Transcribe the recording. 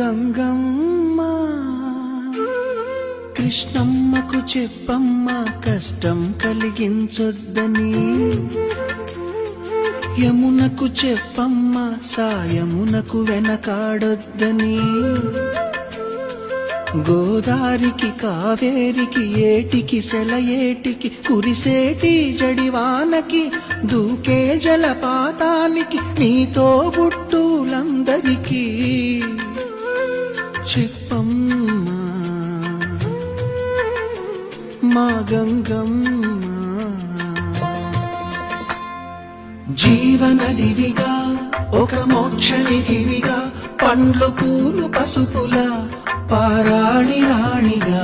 గంగమ్మ కృష్ణమ్మకు చెప్పమ్మ కష్టం కలిగించొద్దని, యమునకు చెప్పమ్మ సాయమునకు వెనకాడొద్దని, గోదారికి కావేరికి ఏటికి సెలయేటికి కురిసేటి జడివానకి దూకే జలపాతానికి నీతో బుట్టులందరికీ చెప్పమ్మా మా గంగమ్మ. జీవనదివిగా ఒక మోక్షనిధివిగా పండ్లు పూలు పసుపుల పారాణి రాణిగా